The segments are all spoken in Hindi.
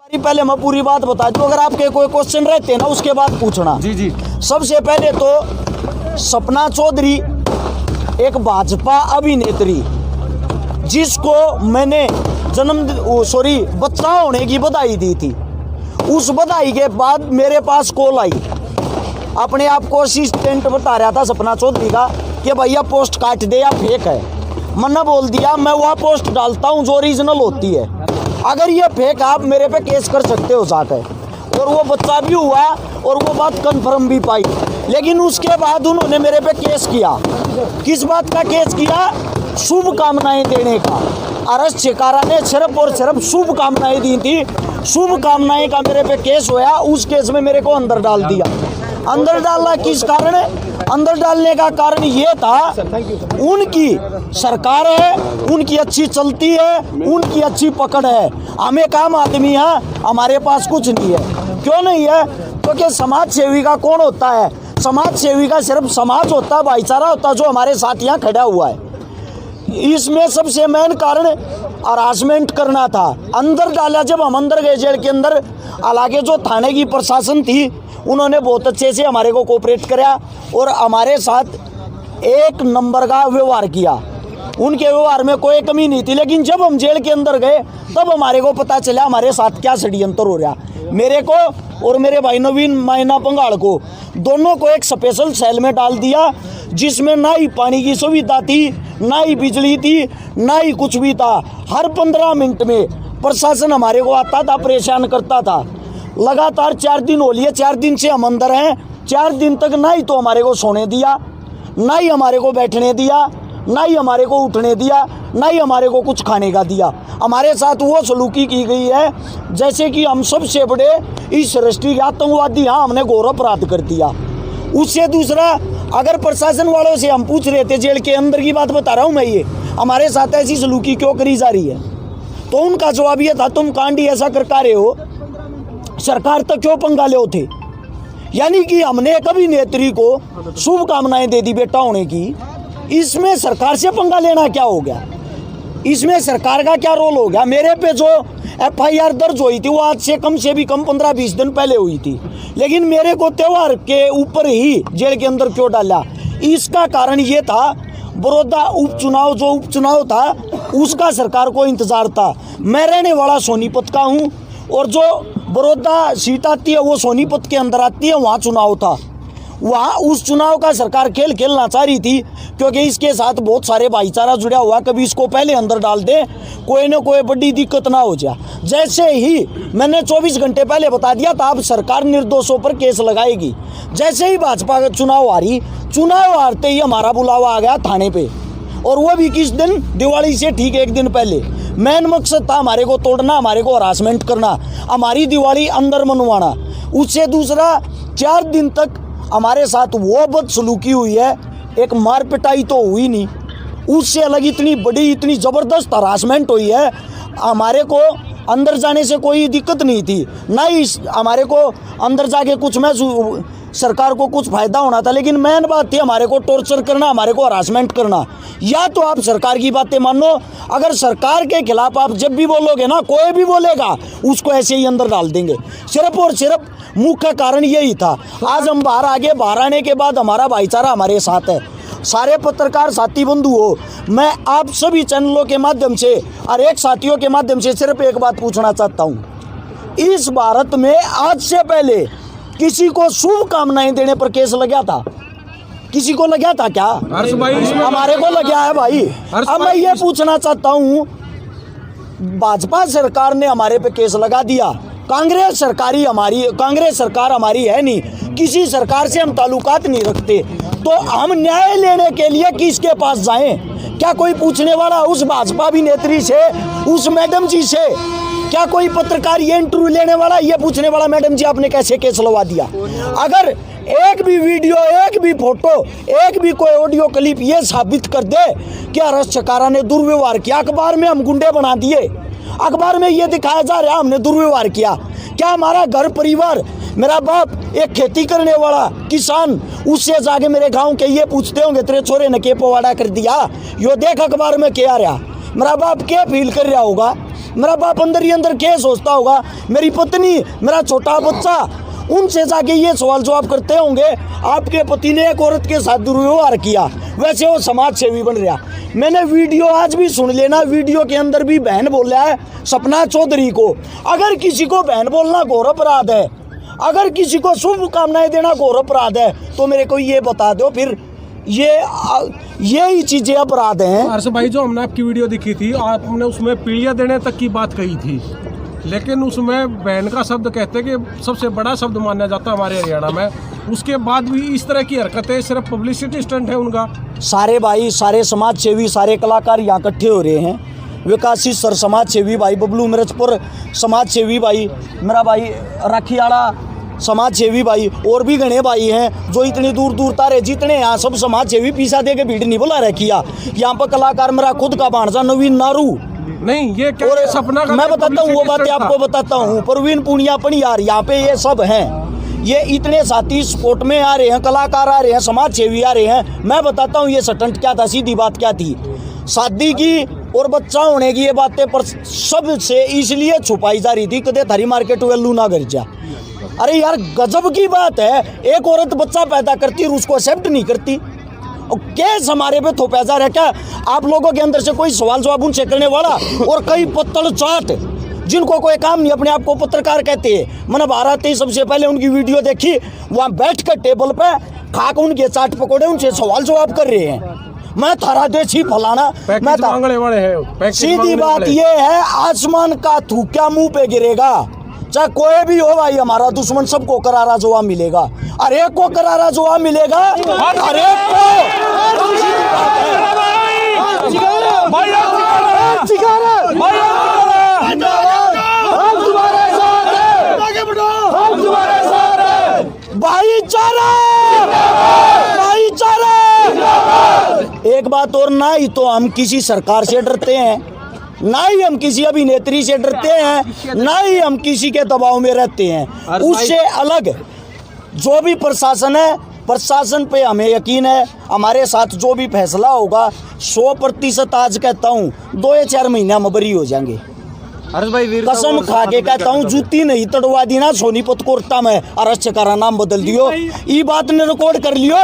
पहले मैं पूरी बात बता दूं, अगर आपके कोई क्वेश्चन रहते ना उसके बाद पूछना। जी जी। सबसे पहले तो सपना चौधरी एक भाजपा अभिनेत्री, जिसको मैंने बच्चा होने की बधाई दी थी, उस बधाई के बाद मेरे पास कॉल आई, अपने आप को असिस्टेंट बता रहा था सपना चौधरी का कि भैया पोस्ट काट दे या फेक है। मैंने बोल दिया मैं वह पोस्ट डालता हूँ जो ओरिजिनल होती है, अगर ये फेक आप मेरे पे केस कर सकते हो जाकर। और वो बच्चा भी हुआ और वो बात कंफर्म भी पाई। लेकिन उसके बाद उन्होंने मेरे पे केस किया। किस बात का केस किया? शुभकामनाएं देने का। अरेस्ट शिकारा ने सिर्फ और सिर्फ शुभकामनाएं दी थी, शुभकामनाएं का मेरे पे केस हुआ। उस केस में मेरे को अंदर डाल दिया। अंदर डालना किस कारण? अंदर डालने का कारण ये था, उनकी सरकार है, उनकी अच्छी चलती है, उनकी अच्छी पकड़ है, हमें काम आदमी है, हमारे पास कुछ नहीं है। क्यों नहीं है? क्योंकि समाज सेवी का कौन होता है? समाज सेवी का सिर्फ समाज होता है, भाईचारा होता है, जो हमारे साथ यहाँ खड़ा हुआ है। इसमें सबसे मेन कारण हरासमेंट करना था। अंदर डाला, जब हम अंदर गए जेल के अंदर, हालांकि जो थाने की प्रशासन थी उन्होंने बहुत अच्छे से हमारे को कोऑपरेट किया और हमारे साथ एक नंबर का व्यवहार किया। उनके व्यवहार में कोई कमी नहीं थी। लेकिन जब हम जेल के अंदर गए तब हमारे को पता चला हमारे साथ क्या षड्यंत्र हो रहा। मेरे को और मेरे भाई नवीन मायना पंगाड़ को, दोनों को एक स्पेशल सेल में डाल दिया, जिसमें ना ही पानी की सुविधा थी, ना ही बिजली थी, ना ही कुछ भी था। हर 15 मिनट में प्रशासन हमारे को आता था, परेशान करता था। लगातार 4 दिन हो लिए, 4 दिन से हम अंदर हैं। 4 दिन तक ना ही तो हमारे को सोने दिया, ना ही हमारे को बैठने दिया, ना ही हमारे को उठने दिया, ना ही हमारे को कुछ खाने का दिया। हमारे साथ वो सलूकी की गई है जैसे कि हम सबसे बड़े इस राष्ट्रीय आतंकवादी, हाँ हमने घोर अपराध कर दिया। उससे दूसरा, अगर प्रशासन वालों से हम पूछ रहे थे, जेल के अंदर की बात बता रहा हूँ मैं, ये हमारे साथ ऐसी सलूकी क्यों करी जा रही है, तो उनका जवाब ये था, तुम कांडी ऐसा कर रहे हो, सरकार तक क्यों पंगा ले थे। यानी कि हमने एक अभिनेत्री को शुभकामनाएं दे दी बेटा होने की, इसमें सरकार से पंगा लेना क्या हो गया? इसमें सरकार का क्या रोल हो गया? मेरे पे जो FIR दर्ज हुई थी वो आज से कम से भी कम 15-20 दिन पहले हुई थी, लेकिन मेरे को त्योहार के ऊपर ही जेल के अंदर क्यों डाला? इसका कारण ये था, बड़ौदा उपचुनाव जो उपचुनाव था उसका सरकार को इंतजार था। मैं रहने वाला सोनीपत का हूँ और जो बड़ौदा सीट आती है वो सोनीपत के अंदर आती है, वहाँ चुनाव था। वहाँ उस चुनाव का सरकार खेल खेलना चाह रही थी, क्योंकि इसके साथ बहुत सारे भाईचारा जुड़ा हुआ, कभी इसको पहले अंदर डाल दे, कोई ना कोई बड़ी दिक्कत ना हो जाए। जैसे ही मैंने 24 घंटे पहले बता दिया था अब सरकार निर्दोषों पर केस लगाएगी। जैसे ही भाजपा का चुनाव हारी, चुनाव हारते ही हमारा बुलावा आ गया थाने पे, और वो भी किस दिन? दिवाली से ठीक 1 दिन पहले। मेन मकसद था हमारे को तोड़ना, हमारे को हरासमेंट करना, हमारी दिवाली अंदर मनवाना। उससे दूसरा, 4 दिन तक हमारे साथ वो बदसलूकी हुई है, एक मार पिटाई तो हुई नहीं, उससे अलग इतनी बड़ी, इतनी ज़बरदस्त हरासमेंट हुई है। हमारे को अंदर जाने से कोई दिक्कत नहीं थी, ना ही हमारे को अंदर जाके कुछ में सरकार को कुछ फ़ायदा होना था, लेकिन मेन बात थी हमारे को टॉर्चर करना, हमारे को हरासमेंट करना। या तो आप सरकार की बातें मानो, अगर सरकार के खिलाफ आप जब भी बोलोगे ना, कोई भी बोलेगा उसको ऐसे ही अंदर डाल देंगे। सिर्फ और सिर्फ मुख्य कारण यही था। आज हम बाहर आगे, बाहर आने के बाद हमारा भाईचारा हमारे साथ है। सारे पत्रकार साथी बंधु हो, मैं आप सभी चैनलों के माध्यम से और एक साथियों के माध्यम से सिर्फ एक बात पूछना चाहता हूँ, इस भारत में आज से पहले किसी को शुभकामनाएं देने पर केस लगा था? किसी को लगा था क्या? हमारे को लगा है भाई। अब मैं ये पूछना चाहता हूँ, भाजपा सरकार ने हमारे पे केस लगा दिया, कांग्रेस सरकार हमारी है नहीं, किसी सरकार से हम ताल्लुकात नहीं रखते, तो हम न्याय लेने के लिए किसके पास जाएं? क्या कोई पूछने वाला उस भाजपा अभिनेत्री से, उस मैडम जी से? क्या कोई पत्रकार ये इंटरव्यू लेने वाला, ये पूछने वाला, मैडम जी आपने कैसे केस लगा दिया? अगर एक भी वीडियो, एक भी फोटो, एक भी कोई ऑडियो क्लिप ये साबित कर दे कि अरेस्ट शिकारा ने दुर्व्यवहार किया, अखबार में हम गुंडे बना दिए, अखबार में ये दिखाया जा रहा है हमने दुर्व्यवहार किया, क्या हमारा घर परिवार, मेरा बाप एक खेती करने वाला किसान, उससे जाके मेरे गांव के ये पूछते होंगे तेरे छोरे ने के पवाड़ा कर दिया, यो देख अखबार में क्या आ रहा, मेरा बाप क्या फील कर रहा होगा? मेरा बाप अंदर ही अंदर क्या सोचता होगा, मेरी पत्नी, मेरा छोटा बच्चा, उनसे जाके ये सवाल जवाब करते होंगे आपके पति ने एक औरत के साथ दुर्व्यवहार किया, वैसे वो समाज सेवी बन रहा। मैंने वीडियो आज भी सुन लेना, वीडियो के अंदर भी बहन बोल रहा है सपना चौधरी को। अगर किसी को बहन बोलना घोर अपराध है, अगर किसी को शुभकामनाएं देना घोर अपराध है, तो मेरे को ये बता दो फिर यही चीजें अपराध हैं। हर्ष भाई, जो हमने आपकी वीडियो देखी थी, आपने उसमें पीढ़ियां देने तक की बात कही थी, लेकिन उसमें बहन का शब्द कहते कि सबसे बड़ा शब्द माना जाता है हमारे हरियाणा में। उसके बाद भी इस तरह की हरकतें सिर्फ पब्लिसिटी स्टंट है उनका। सारे भाई, सारे समाज सेवी, सारे कलाकार यहाँ इकट्ठे हो रहे हैं। विकासी सर समाज सेवी भाई, बबलू मिर्चपुर समाज सेवी भाई, मेरा भाई राखीवाड़ा समाज सेवी भाई, और भी घने भाई हैं जो इतनी दूर दूर तारे, जितने यहाँ सब समाज सेवी पीसा दे के भीड़ नहीं बुला रखी। यहाँ पर कलाकार मेरा खुद का भांजा नवीन नारू, नहीं ये क्या और सपना का, मैं बताता हूँ वो बातें आपको बताता हूँ। प्रवीण पुनिया यार, यहाँ पे ये सब हैं, ये इतने साथी स्पोर्ट में आ रहे हैं, कलाकार आ रहे हैं, समाज सेवी आ रहे हैं। मैं बताता हूँ ये स्टंट क्या था, सीधी बात क्या थी। शादी की और बच्चा होने की ये बातें पर सबसे इसलिए छुपाई जा रही थी कदे थारी मार्केट वैल्यू ना कर जा। अरे यार गजब की बात है, एक औरत बच्चा पैदा करती और उसको एक्सेप्ट नहीं करती। और केस हमारे पे थोपा जा रहा है क्या? आप लोगों के अंदर से कोई सवाल जवाब उनसे करने वाला, और कई पत्तल चाट जिनको कोई काम नहीं, अपने आप को पत्रकार कहते हैं। मैंने भारत ही सबसे पहले उनकी वीडियो देखी, वहाँ बैठ कर टेबल पे खाक उनके चाट पकौड़े उनसे सवाल जवाब कर रहे हैं। मैं थारा देसी फलाना, मैं सीधी बात ये है, आसमान का थूका मुंह पे गिरेगा, चाहे कोई भी हो भाई, हमारा दुश्मन सबको करारा जवाब मिलेगा, हर एक को करारा जवाब मिलेगा, हर एक को। भाईचारा, भाईचारा। एक बात और, ना ही तो हम किसी सरकार से डरते हैं, ना ही हम किसी अभिनेत्री से डरते हैं, ना ही हम किसी के दबाव में रहते हैं। उससे अलग जो भी प्रशासन है, प्रशासन पे हमें यकीन है, हमारे साथ जो भी फैसला होगा 100% आज कहता हूँ 2 या 4 महीने हम बरी हो जाएंगे। कसम खा के कहता हूँ, जूती नहीं तड़वा दी ना सोनीपत कोर्टा में, अरेस्ट करा नाम बदल दियो, ये बात ने रिकॉर्ड कर लियो।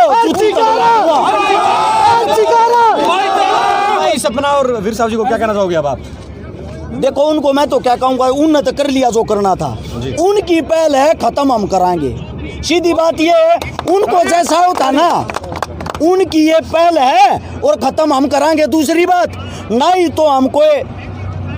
सपना और वीर साहब जी को क्या कहना चाहोगे अब आप? देखो उनको मैं तो क्या कहूँगा, उनने तो कर लिया जो करना था, उनकी पहल है, खत्म हम कराएंगे। सीधी बात ये है, उनको जैसा होता ना, उनकी ये पहल है और खत्म हम कराएंगे। दूसरी बात, ना ही तो हम कोई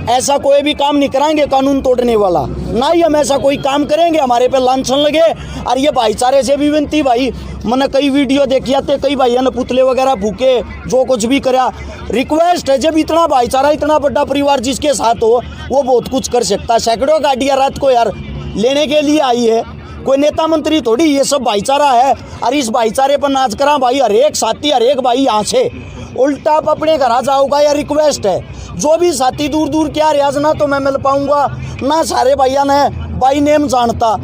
ऐसा कोई भी काम नहीं कराएंगे कानून तोड़ने वाला, ना ही हम ऐसा कोई काम करेंगे हमारे पे लांछन लगे। और ये भाईचारे से भी विनती भाई, मैंने कई वीडियो देखी आते, कई भाइयों ने पुतले वगैरह फूके, जो कुछ भी करा, रिक्वेस्ट है, जब इतना भाईचारा, इतना बड़ा परिवार जिसके साथ हो, वो बहुत कुछ कर सकता है। सैकड़ों गाड़ियाँ रात को यार लेने के लिए आई है, कोई नेता मंत्री थोड़ी, ये सब भाईचारा है। और इस भाईचारे पर नाच करा भाई, हर एक साथी, हर एक भाई यहाँ से उल्टा आप अपने घर आ जाओगा। या रिक्वेस्ट है, जो भी साथी दूर दूर क्या रियाज ना तो मैं मिल पाऊंगा ना, सारे भैया ने भाई नेम जानता,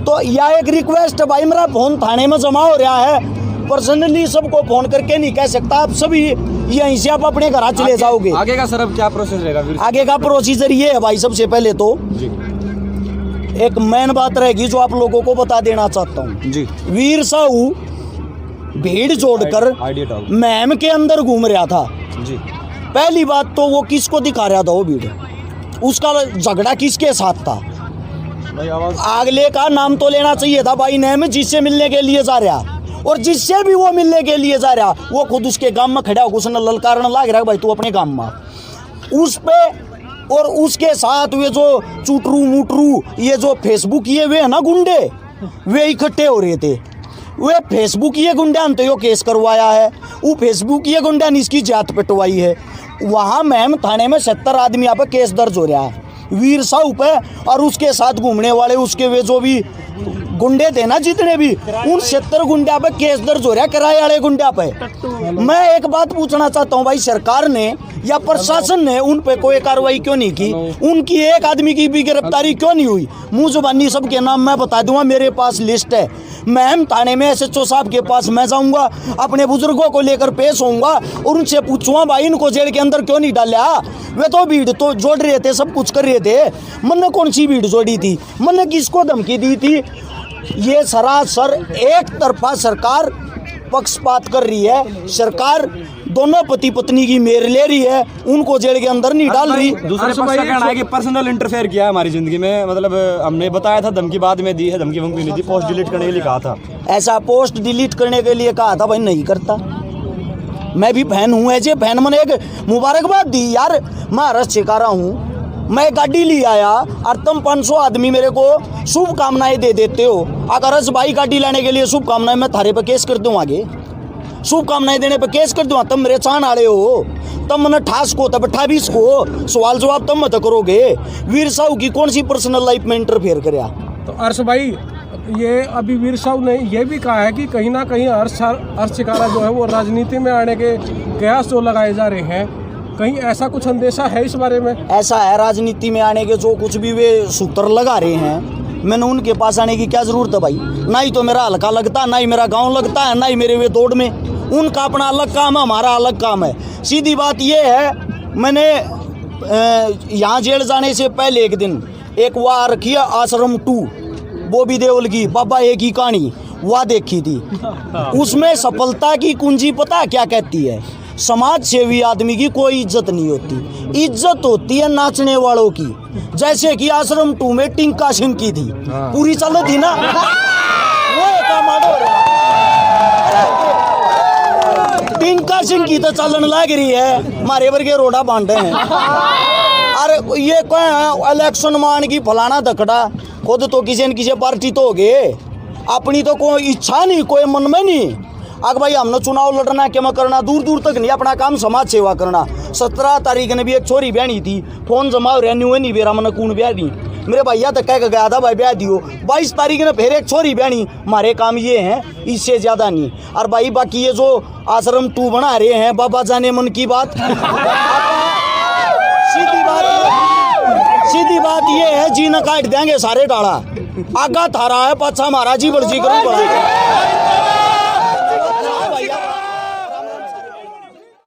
तो यह एक रिक्वेस्ट है भाई, मेरा फोन थाने में जमा हो रहा है, पर्सनली सबको फोन करके नहीं कह सकता, आप सभी यहीं से आप अपने घर चले जाओगे। आगे का सर अब क्या प्रोसेस रहेगा? आगे का प्रोसीजर ये है भाई, सबसे पहले तो एक मेन बात रहेगी जो आप लोगों को बता देना चाहता हूँ जी। वीर साहू भीड़ जोड़कर मैम के अंदर घूम रहा था जी। पहली बात तो वो किसको दिखा रहा था, वो भीड़, उसका झगड़ा किसके साथ था? अगले का नाम तो लेना चाहिए था भाई नेम, जिससे मिलने के लिए जा रहा, और जिससे भी वो मिलने के लिए जा रहा, वो खुद उसके गांव में खड़ा होकर उसने ललकारने लग रहा है भाई तू अपने गांव में, उस पे। और उसके साथ वे जो चूटरू मुटरू, ये जो फेसबुक ये वे है ना गुंडे, वे इकट्ठे हो रहे थे। वे फेसबुक ये गुंडा ने तो यो केस करवाया है, वो फेसबुक ये गुंडा ने इसकी जात पिटवाई है। वहाँ मैम थाने में 70 आदमी यहाँ पे केस दर्ज हो रहा है वीर साहू पे, और उसके साथ घूमने वाले उसके वे जो भी गुंडे थे ना, जितने भी, उन 70 गुंडा पे केस दर्ज हो रहा है, किराए वाले गुंडा पे। मैं एक बात पूछना चाहता हूँ भाई, सरकार ने या प्रशासन ने उन पे कोई कार्रवाई क्यों नहीं की? उनकी एक आदमी की भी गिरफ्तारी क्यों नहीं हुई? मुंह जुबानी सबके नाम मैं बता दूंगा, मेरे पास लिस्ट है। मैं थाने में SHO साहब के पास मैं जाऊंगा, अपने बुजुर्गों को लेकर पेश होऊंगा और उनसे पूछूंगा भाई इनको जेल के अंदर क्यों नहीं डाला। वे तो भीड़ तो जोड़ रहे थे, सब कुछ कर रहे थे, मन ने कौन सी भीड़ जोड़ी थी, मन ने किसको धमकी दी थी। ये सरासर एक तरफा सरकार पक्षपात कर रही है। सरकार दोनों पति पत्नी की मेर ले रही है, उनको जेल के अंदर नहीं डाल रही। दूसरे पक्ष का कहना है कि पर्सनल इंटरफेयर किया है हमारी जिंदगी में, मतलब हमने बताया था, धमकी बाद में दी है, धमकी वमकी नहीं दी, पोस्ट डिलीट करने के लिए कहा था। ऐसा पोस्ट डिलीट करने के लिए कहा था, भाई नहीं करता। मैं भी फैन हूँ, ऐसे फैन मैंने एक मुबारकबाद दी यार, महाराष्ट्र से रहा हूँ, मैं गाड़ी ले आया और तुम 500 आदमी मेरे को शुभकामनाएं दे देते हो। अगर इस भाई गाड़ी लाने के लिए शुभकामनाएं, मैं थारे पे केस कर दूँ, आगे शुभकामनाएं देने पे केस कर दूँ। तुम मेरे चाहने वाले हो, तुम मैंने ठास को तब 28 को सवाल जवाब तुम मत करोगे। वीर साहू की कौन सी पर्सनल लाइफ में इंटरफेयर कराया। तो अर्श भाई, ये अभी वीर साहू ने ये भी कहा है कि कहीं ना कहीं अर्श शिकारा जो है वो राजनीति में आने के कयास जो लगाए जा रहे हैं, कहीं ऐसा कुछ अंदेशा है इस बारे में? ऐसा है, राजनीति में आने के जो कुछ भी वे सूत्र लगा रहे हैं, मैंने उनके पास आने की क्या जरूरत है भाई। ना ही तो मेरा हल्का लगता, ना ही मेरा गांव लगता है, ना ही मेरे वे दौड़ में। उनका अपना अलग काम है, हमारा अलग काम है। सीधी बात ये है, मैंने यहाँ जेल जाने से पहले एक दिन एक वह रखी है आश्रम 2 बॉबी देओल की, बाबा एक ही कहानी वह देखी थी। उसमें सफलता की कुंजी पता क्या कहती है? समाज सेवी आदमी की कोई इज्जत नहीं होती, इज्जत होती है नाचने वालों की। जैसे कि आश्रम 2 में टिंका सिंह की थी, पूरी चल थी ना, वो काम टिंका सिंह की तो चलन लग रही है, हमारे वर्गे रोड़ा बांटे हैं। अरे ये कोई इलेक्शन मान की फलाना धकड़ा, खुद तो किसी न किसी पार्टी तो हो गए, अपनी तो कोई इच्छा नहीं, कोई मन में नहीं। अगर भाई हमने चुनाव लड़ना क्या मैं करना, दूर दूर तक नहीं, अपना काम समाज सेवा करना। 17 तारीख ने भी एक छोरी ब्यानी थी, फोन जमा रेन्यू नहीं बेरा मैंने कौन ब्याह दी, मेरे भैया तक कह गया था भाई ब्याह दियो। 22 तारीख ने फिर एक छोरी ब्यानी। हमारे काम ये हैं, इससे ज़्यादा नहीं। और भाई बाकी ये जो आश्रम 2 बना रहे हैं, बाबा जाने मन की बात। सीधी बात ये है, जी न काट देंगे सारे डाला, आगा थारा है, पाछा हमारा जी बड़जी करूँ।